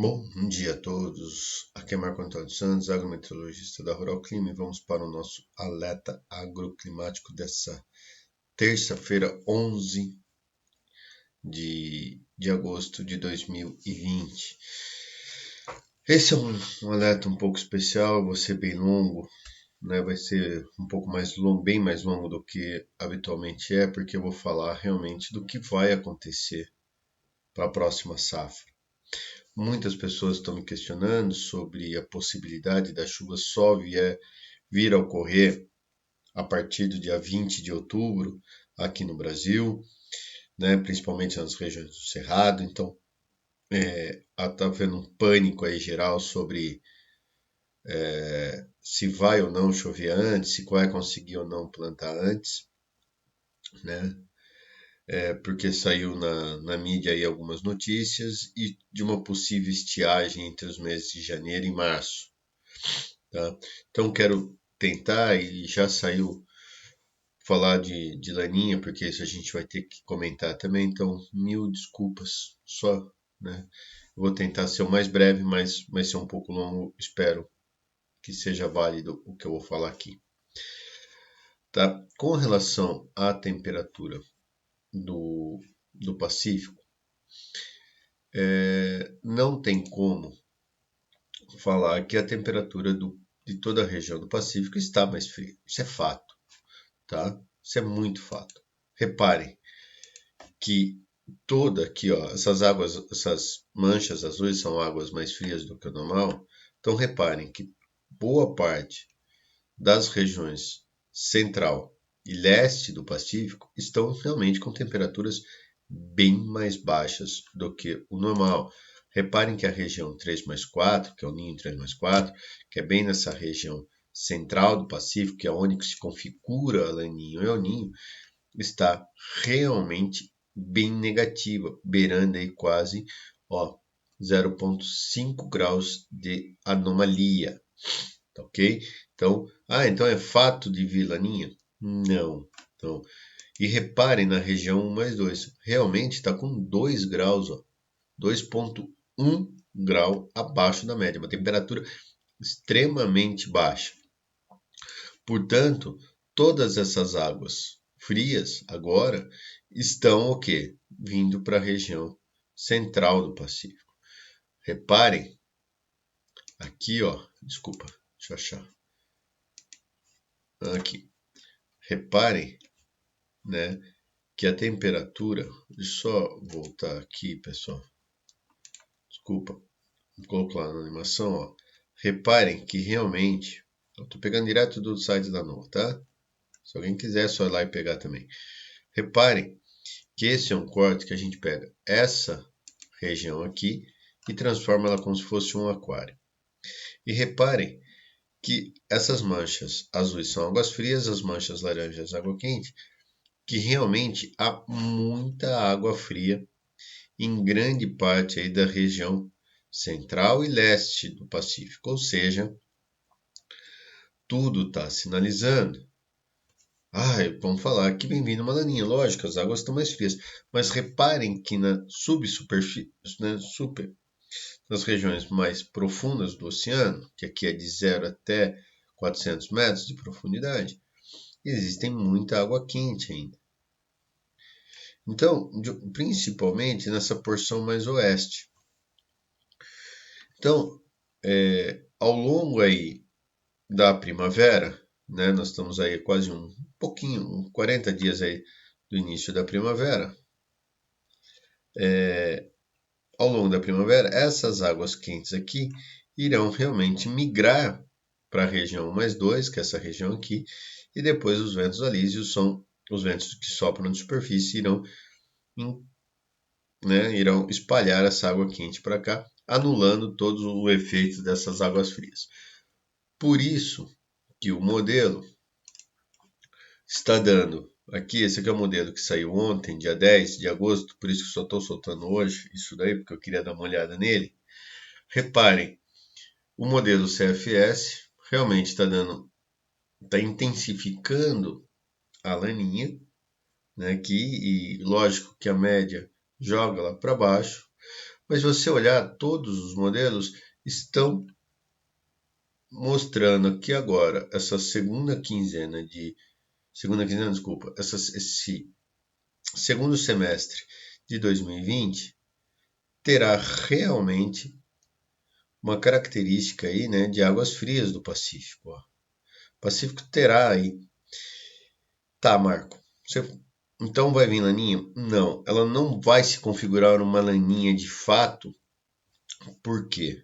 Bom dia a todos. Aqui é Marco Antônio Santos, agrometeorologista da Rural Clima, e vamos para o nosso alerta agroclimático dessa terça-feira, 11 de agosto de 2020. Esse é um alerta um pouco especial, vai ser bem longo, né? Vai ser um pouco mais longo, bem mais longo do que habitualmente é, porque eu vou falar realmente do que vai acontecer para a próxima safra. Muitas pessoas estão me questionando sobre a possibilidade da chuva só vir a ocorrer a partir do dia 20 de outubro aqui no Brasil, né, principalmente nas regiões do Cerrado. Então, está havendo um pânico aí geral sobre se vai ou não chover antes, se vai conseguir ou não plantar antes, né? Porque saiu na mídia aí algumas notícias e de uma possível estiagem entre os meses de janeiro e março. Tá? Então quero tentar, e já saiu falar de laninha, porque isso a gente vai ter que comentar também, então mil desculpas só, né? Eu vou tentar ser o mais breve, mas vai ser um pouco longo, espero que seja válido o que eu vou falar aqui. Tá? Com relação à temperatura do Pacífico, não tem como falar que a temperatura de toda a região do Pacífico está mais fria. Isso é fato, tá? Isso é muito fato. Reparem que aqui, ó, essas manchas azuis são águas mais frias do que o normal. Então reparem que boa parte das regiões central e leste do Pacífico estão realmente com temperaturas bem mais baixas do que o normal. Reparem que a região 3+4, que é o ninho 3+4, que é bem nessa região central do Pacífico, que é onde se configura a laninha e o ninho, está realmente bem negativa, beirando aí quase 0,5 graus de anomalia, tá ok? Então é fato de vir laninha? Não. Então, e reparem na região 1+2, realmente está com 2 graus, 2,1 grau abaixo da média, uma temperatura extremamente baixa. Portanto, todas essas águas frias agora estão o quê? Vindo para a região central do Pacífico. Reparem, aqui, desculpa, deixa eu achar. Aqui. Reparem, né, que a temperatura, deixa eu só voltar aqui, pessoal. Desculpa, vou colocar lá na animação, Reparem que realmente, eu estou pegando direto do site da NOAA, tá? Se alguém quiser, é só ir lá e pegar também. Reparem que esse é um corte que a gente pega essa região aqui e transforma ela como se fosse um aquário. E reparem que essas manchas azuis são águas frias, as manchas laranjas água quente, que realmente há muita água fria em grande parte aí da região central e leste do Pacífico, ou seja, tudo está sinalizando. Vamos falar que bem-vindo uma laninha, lógico, as águas estão mais frias, mas reparem que na subsuperfície, nas regiões mais profundas do oceano, que aqui é de 0 até 400 metros de profundidade, existem muita água quente ainda. Então, principalmente nessa porção mais oeste. Então, ao longo aí da primavera, né, nós estamos aí quase um pouquinho, 40 dias aí do início da primavera. Ao longo da primavera, essas águas quentes aqui irão realmente migrar para a região 1+2, que é essa região aqui, e depois os ventos alísios são os ventos que sopram de superfície irão espalhar essa água quente para cá, anulando todo o efeito dessas águas frias. Por isso que o modelo está dando, aqui esse aqui é o modelo que saiu ontem, dia 10 de agosto, por isso que só estou soltando hoje isso daí, porque eu queria dar uma olhada nele. Reparem, o modelo CFS realmente está intensificando a laninha, né, e lógico que a média joga lá para baixo, Mas se você olhar, todos os modelos estão mostrando aqui agora, essa esse segundo semestre de 2020 terá realmente uma característica aí, né, de águas frias do Pacífico. Ó. O Pacífico terá aí. Tá, Marco. Então vai vir laninha? Não, ela não vai se configurar uma laninha de fato. Por quê?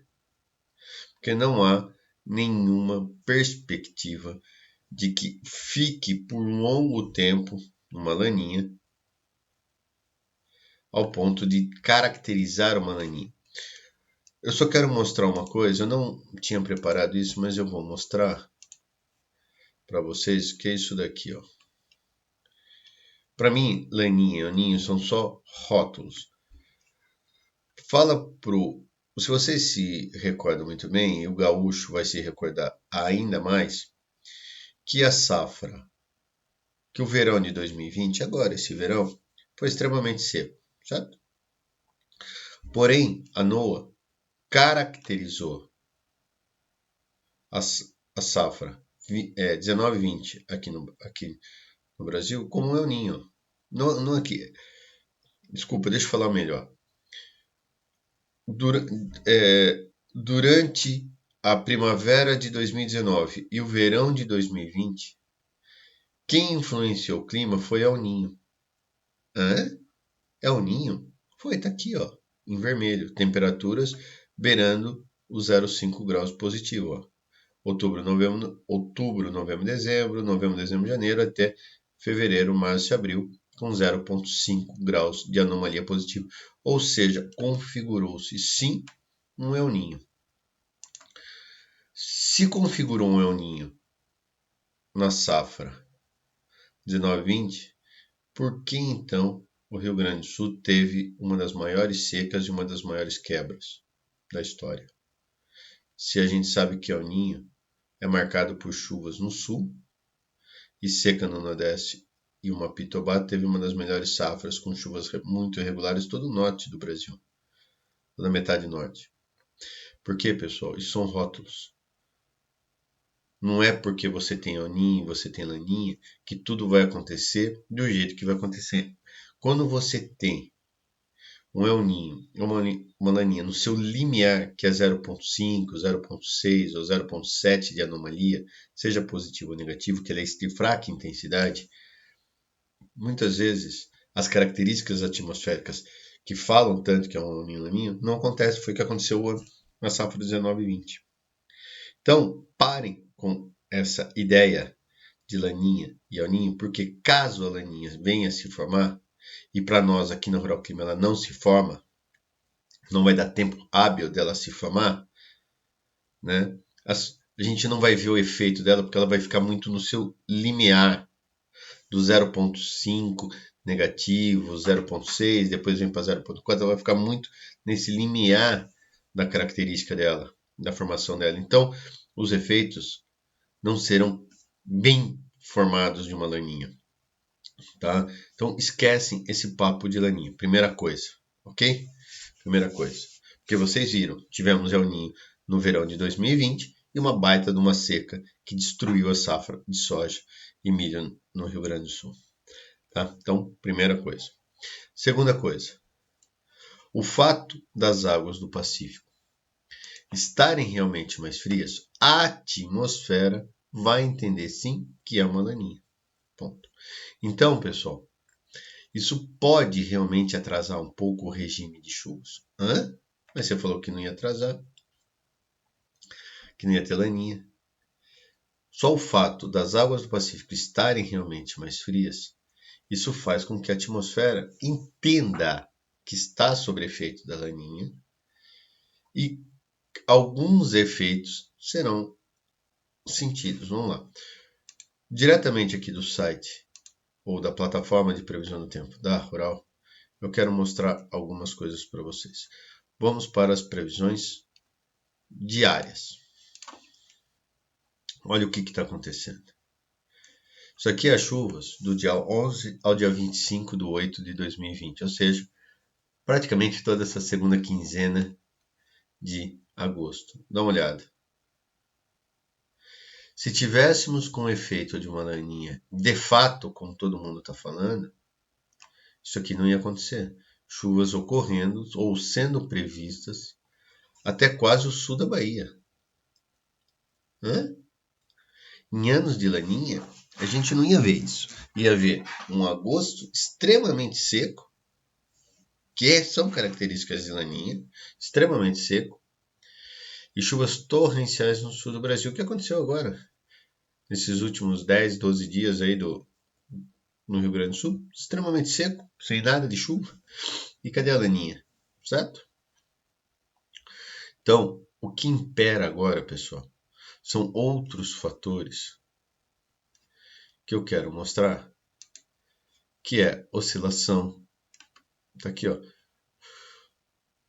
Porque não há nenhuma perspectiva de que fique por longo tempo uma laninha ao ponto de caracterizar uma laninha. Eu só quero mostrar uma coisa, eu não tinha preparado isso, mas eu vou mostrar para vocês que é isso daqui, ó. Para mim, laninha e aninho são só rótulos. Fala pro... Se vocês se recordam muito bem, e o gaúcho vai se recordar ainda mais, que a safra, que o verão de 2020, agora esse verão, foi extremamente seco, certo? Porém, a NOAA caracterizou a safra 19-20 aqui no Brasil como um El Ninho. Não aqui. Desculpa, deixa eu falar melhor. Durante a primavera de 2019 e o verão de 2020, quem influenciou o clima foi El Ninho. Hã? El Ninho? Foi, tá aqui, ó, em vermelho. Temperaturas beirando os 0,5 graus positivo, ó. Outubro, novembro, dezembro, janeiro, até fevereiro, março e abril, com 0,5 graus de anomalia positiva. Ou seja, configurou-se sim um El Ninho. Se configurou um El Ninho na safra 19-20, por que então o Rio Grande do Sul teve uma das maiores secas e uma das maiores quebras da história? Se a gente sabe que El Ninho é marcado por chuvas no sul e seca no nordeste, e o Mapitobá teve uma das melhores safras com chuvas muito irregulares todo o norte do Brasil, toda a metade norte. Por quê, pessoal? Isso são rótulos. Não é porque você tem El Ninho, você tem Laninha, que tudo vai acontecer do jeito que vai acontecer. Quando você tem um El Ninho, uma Laninha no seu limiar, que é 0,5, 0,6 ou 0,7 de anomalia, seja positivo ou negativo, que ele é de fraca intensidade, muitas vezes as características atmosféricas que falam tanto que é um El Ninho Laninha, não acontece. Foi o que aconteceu na safra 19-20. Então, parem com essa ideia de Laninha e El Ninho, porque caso a Laninha venha a se formar, e para nós aqui na Rural Clima ela não se forma, não vai dar tempo hábil dela se formar, né? A gente não vai ver o efeito dela, porque ela vai ficar muito no seu limiar, do 0,5 negativo, 0,6, depois vem para 0,4, ela vai ficar muito nesse limiar da característica dela, da formação dela. Então, os efeitos não serão bem formados de uma laninha, tá? Então, esquecem esse papo de laninha. Primeira coisa, ok? Primeira coisa. Porque vocês viram, tivemos El Ninho no verão de 2020 e uma baita de uma seca que destruiu a safra de soja e milho no Rio Grande do Sul. Tá? Então, primeira coisa. Segunda coisa, o fato das águas do Pacífico estarem realmente mais frias, a atmosfera vai entender sim que é uma laninha. Ponto. Então, pessoal, isso pode realmente atrasar um pouco o regime de chuvas. Hã? Mas você falou que não ia atrasar, que não ia ter laninha. Só o fato das águas do Pacífico estarem realmente mais frias, isso faz com que a atmosfera entenda que está sob efeito da laninha e alguns efeitos serão sentidos. Vamos lá. Diretamente aqui do site ou da plataforma de previsão do tempo da Rural, eu quero mostrar algumas coisas para vocês. Vamos para as previsões diárias. Olha o que está acontecendo. Isso aqui é as chuvas do dia 11 ao dia 25 de 8 de 2020, ou seja, praticamente toda essa segunda quinzena de agosto. Dá uma olhada. Se tivéssemos com o efeito de uma laninha, de fato, como todo mundo está falando, isso aqui não ia acontecer. Chuvas ocorrendo ou sendo previstas até quase o sul da Bahia. Hã? Em anos de laninha, a gente não ia ver isso. Ia ver um agosto extremamente seco, que são características de laninha, extremamente seco, e chuvas torrenciais no sul do Brasil. O que aconteceu agora? Nesses últimos 10, 12 dias aí no Rio Grande do Sul, extremamente seco, sem nada de chuva. E cadê a laninha? Certo? Então, o que impera agora, pessoal, são outros fatores que eu quero mostrar, que é oscilação. Tá aqui, ó.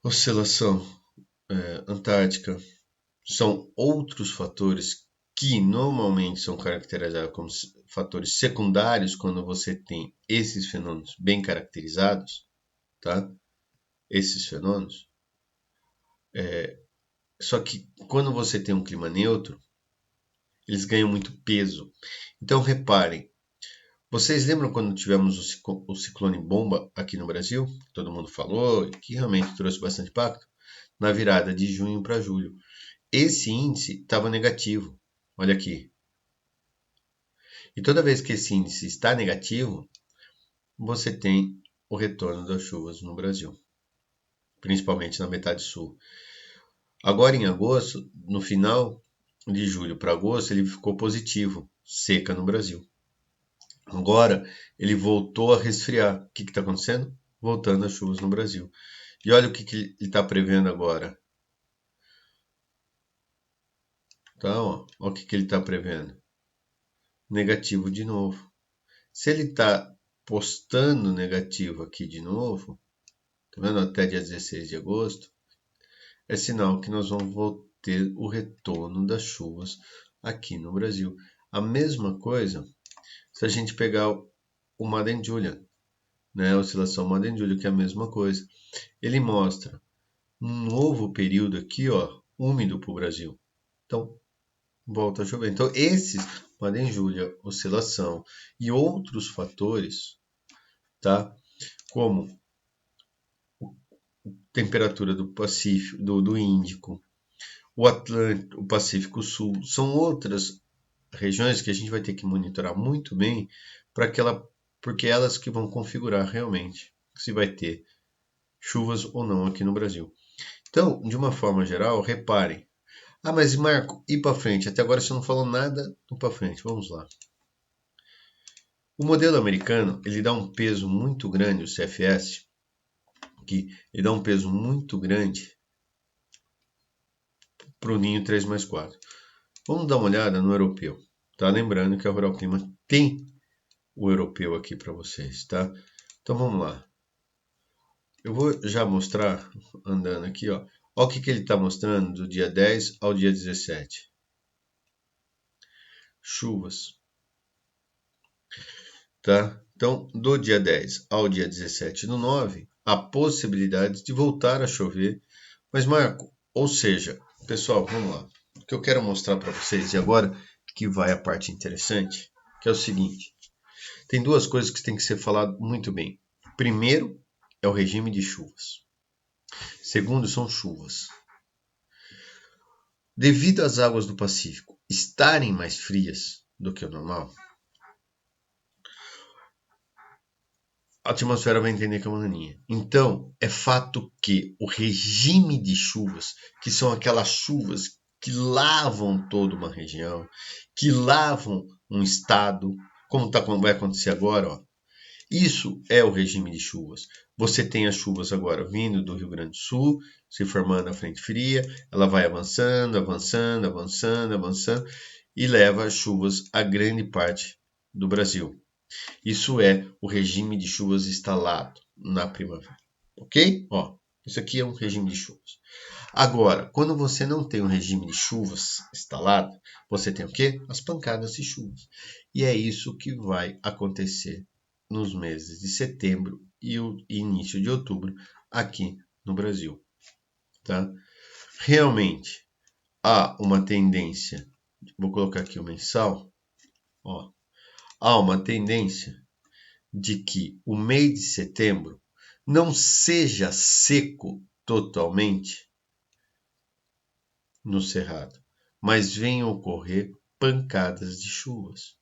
Oscilação antártica. São outros fatores que normalmente são caracterizados como fatores secundários quando você tem esses fenômenos bem caracterizados, tá? Esses fenômenos. Só que quando você tem um clima neutro, eles ganham muito peso. Então reparem, vocês lembram quando tivemos o ciclone bomba aqui no Brasil? Todo mundo falou, que realmente trouxe bastante impacto, na virada de junho para julho. Esse índice estava negativo, olha aqui. E toda vez que esse índice está negativo, você tem o retorno das chuvas no Brasil, principalmente na metade sul. Agora em agosto, no final de julho para agosto, ele ficou positivo, seca no Brasil. Agora ele voltou a resfriar. O que está acontecendo? Voltando as chuvas no Brasil. E olha o que ele está prevendo agora. Então, olha o que ele está prevendo. Negativo de novo. Se ele está postando negativo aqui de novo, tá vendo? Até dia 16 de agosto, é sinal que nós vamos ter o retorno das chuvas aqui no Brasil. A mesma coisa se a gente pegar o Madden-Julian, né? A oscilação Madden-Julian, que é a mesma coisa. Ele mostra um novo período aqui, ó, úmido para o Brasil. Então, volta a chover. Então, esses Madden-Julian, oscilação e outros fatores, tá? Como temperatura do Pacífico, do Índico, o Atlântico, o Pacífico Sul, são outras regiões que a gente vai ter que monitorar muito bem porque elas que vão configurar realmente se vai ter chuvas ou não aqui no Brasil. Então, de uma forma geral, reparem. Ah, mas Marco, e para frente? Até agora você não falou nada do para frente. Vamos lá. O modelo americano, ele dá um peso muito grande, o CFS, que ele dá um peso muito grande para o ninho 3+4. Vamos dar uma olhada no europeu. Tá? Lembrando que a Rural Clima tem o europeu aqui para vocês, tá? Então vamos lá. Eu vou já mostrar, andando aqui, ó. Olha o que ele está mostrando do dia 10 ao dia 17. Chuvas. Tá? Então, do dia 10 ao dia 17 do 9, há possibilidade de voltar a chover. Mas, Marco, ou seja, pessoal, vamos lá. O que eu quero mostrar para vocês, e agora que vai a parte interessante, que é o seguinte. Tem duas coisas que tem que ser falado muito bem. Primeiro, é o regime de chuvas. Segundo, são chuvas. Devido às águas do Pacífico estarem mais frias do que o normal, a atmosfera vai entender que é uma laninha. Então, é fato que o regime de chuvas, que são aquelas chuvas que lavam toda uma região, que lavam um estado, como vai acontecer agora, ó. Isso é o regime de chuvas. Você tem as chuvas agora vindo do Rio Grande do Sul, se formando a frente fria, ela vai avançando, avançando, avançando, avançando e leva as chuvas a grande parte do Brasil. Isso é o regime de chuvas instalado na primavera, ok? Ó, isso aqui é um regime de chuvas. Agora, quando você não tem um regime de chuvas instalado, você tem o quê? As pancadas de chuvas. E é isso que vai acontecer nos meses de setembro e o início de outubro aqui no Brasil. Tá? Realmente há uma tendência, vou colocar aqui o mensal, ó, há uma tendência de que o mês de setembro não seja seco totalmente no Cerrado, mas venham ocorrer pancadas de chuvas.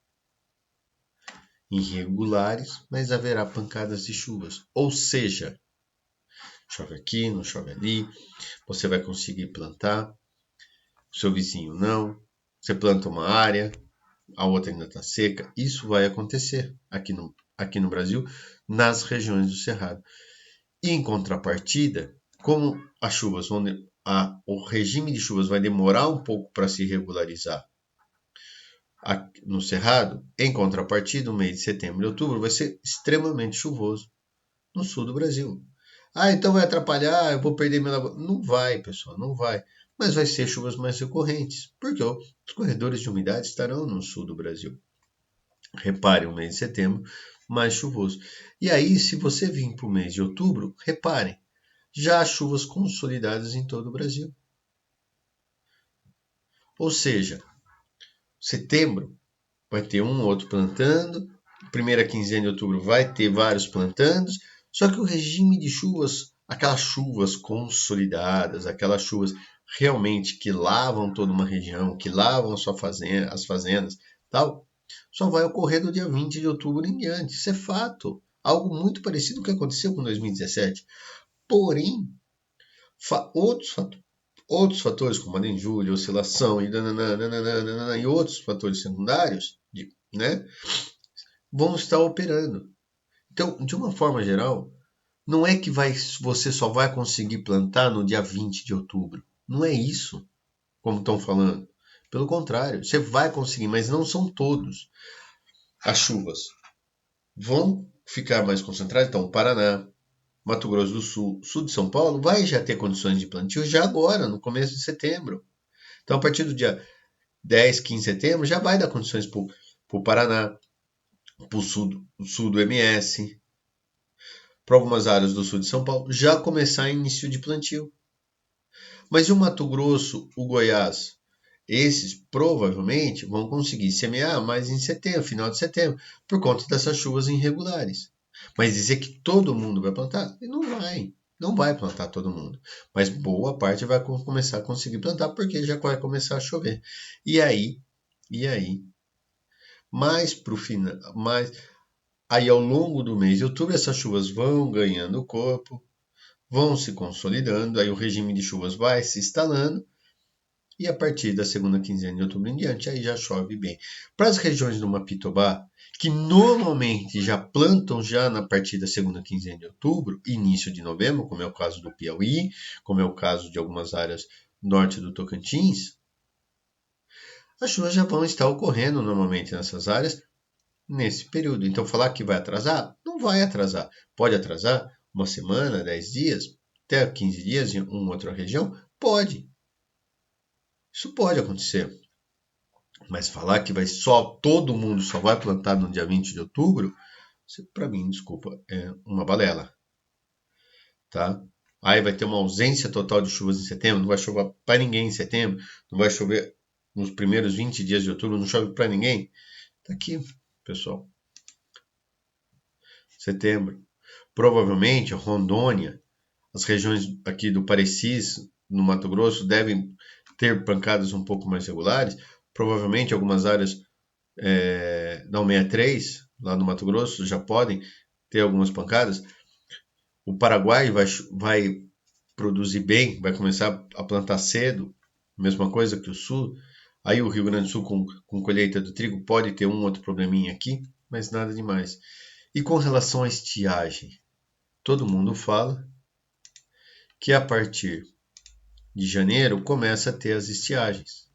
Irregulares, mas haverá pancadas de chuvas. Ou seja, chove aqui, não chove ali, você vai conseguir plantar, o seu vizinho não, você planta uma área, a outra ainda está seca. Isso vai acontecer aqui no Brasil, nas regiões do Cerrado. E em contrapartida, como as chuvas o regime de chuvas vai demorar um pouco para se regularizar no Cerrado, em contrapartida, o mês de setembro e outubro vai ser extremamente chuvoso no sul do Brasil. Ah, então vai atrapalhar, eu vou perder minha lavoura. Não vai, pessoal, não vai. Mas vai ser chuvas mais recorrentes, porque os corredores de umidade estarão no sul do Brasil. Reparem o mês de setembro mais chuvoso. E aí, se você vir para o mês de outubro, reparem, já há chuvas consolidadas em todo o Brasil. Ou seja, setembro vai ter um ou outro plantando, primeira quinzena de outubro vai ter vários plantandos, só que o regime de chuvas, aquelas chuvas consolidadas, aquelas chuvas realmente que lavam toda uma região, que lavam as fazendas, tal, só vai ocorrer do dia 20 de outubro em diante. Isso é fato. Algo muito parecido com o que aconteceu com 2017. Porém, outros fatores, como a injúria, oscilação e outros fatores secundários, né, vão estar operando. Então, de uma forma geral, não é que você só vai conseguir plantar no dia 20 de outubro. Não é isso, como estão falando. Pelo contrário, você vai conseguir, mas não são todos. As chuvas vão ficar mais concentradas. Então, Paraná, Mato Grosso do Sul, sul de São Paulo, vai já ter condições de plantio já agora, no começo de setembro. Então, a partir do dia 10, 15 de setembro, já vai dar condições para o Paraná, para o sul do MS, para algumas áreas do sul de São Paulo, já começar início de plantio. Mas e o Mato Grosso, o Goiás? Esses provavelmente vão conseguir semear mais em setembro, final de setembro, por conta dessas chuvas irregulares. Mas dizer que todo mundo vai plantar? Não vai. Não vai plantar todo mundo. Mas boa parte vai começar a conseguir plantar porque já vai começar a chover. E aí, mais para o final, aí ao longo do mês de outubro, essas chuvas vão ganhando corpo, vão se consolidando, aí o regime de chuvas vai se instalando, e a partir da segunda quinzena de outubro em diante, aí já chove bem. Para as regiões do Mapitobá, que normalmente já plantam já na partir da segunda quinzena de outubro, início de novembro, como é o caso do Piauí, como é o caso de algumas áreas norte do Tocantins, as chuvas já vão estar ocorrendo normalmente nessas áreas nesse período. Então, falar que vai atrasar, não vai atrasar. Pode atrasar uma semana, 10 dias, até 15 dias em uma outra região? Pode. Isso pode acontecer. Mas falar que todo mundo só vai plantar no dia 20 de outubro, para mim, desculpa, é uma balela. Tá? Aí vai ter uma ausência total de chuvas em setembro, não vai chover para ninguém em setembro, não vai chover nos primeiros 20 dias de outubro, não chove para ninguém. Tá aqui, pessoal. Setembro. Provavelmente Rondônia, as regiões aqui do Parecis, no Mato Grosso, devem ter pancadas um pouco mais regulares. Provavelmente algumas áreas da 163, lá no Mato Grosso, já podem ter algumas pancadas. O Paraguai vai produzir bem, vai começar a plantar cedo, mesma coisa que o Sul. Aí o Rio Grande do Sul com colheita do trigo pode ter um outro probleminha aqui, mas nada demais. E com relação à estiagem, todo mundo fala que a partir de janeiro começa a ter as estiagens.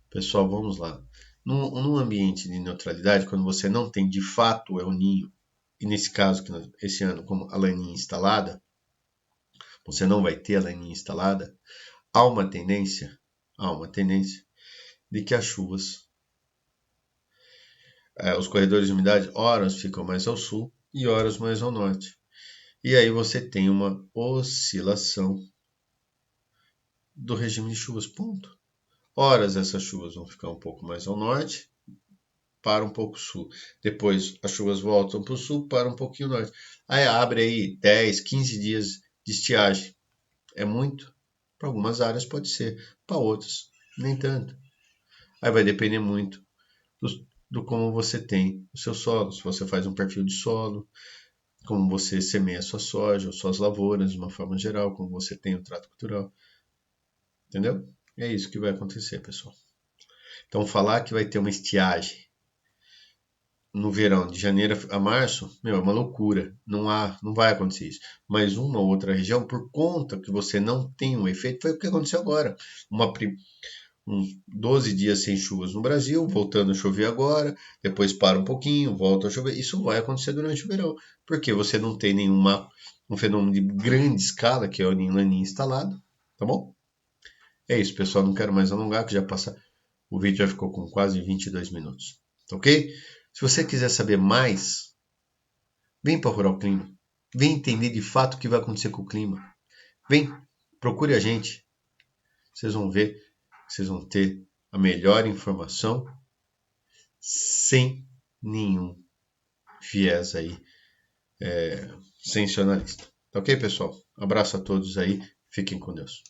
Pessoal, vamos lá. Num ambiente de neutralidade, quando você não tem de fato o El Ninho, e nesse caso, esse ano, como a Laninha instalada, você não vai ter a Laninha instalada, há uma tendência de que as chuvas, os corredores de umidade, horas ficam mais ao sul e horas mais ao norte. E aí você tem uma oscilação do regime de chuvas, ponto. Horas essas chuvas vão ficar um pouco mais ao norte, para um pouco sul. Depois as chuvas voltam para o sul, para um pouquinho norte. Aí abre aí 10, 15 dias de estiagem. É muito? Para algumas áreas pode ser, para outras nem tanto. Aí vai depender muito do como você tem o seu solo, se você faz um perfil de solo, como você semeia a sua soja, suas lavouras de uma forma geral, como você tem o trato cultural. Entendeu? É isso que vai acontecer, pessoal. Então, falar que vai ter uma estiagem no verão, de janeiro a março, meu, é uma loucura. Não vai acontecer isso. Mas uma ou outra região, por conta que você não tem um efeito, foi o que aconteceu agora. Uns 12 dias sem chuvas no Brasil, voltando a chover agora, depois para um pouquinho, volta a chover. Isso vai acontecer durante o verão, porque você não tem um fenômeno de grande escala, que é o Laninha instalado, tá bom? É isso, pessoal. Não quero mais alongar, que já passa. O vídeo já ficou com quase 22 minutos. Ok? Se você quiser saber mais, vem para o Rural Clima. Vem entender de fato o que vai acontecer com o clima. Vem, procure a gente. Vocês vão ver, vocês vão ter a melhor informação sem nenhum viés aí sensacionalista. Tá ok, pessoal? Abraço a todos aí. Fiquem com Deus.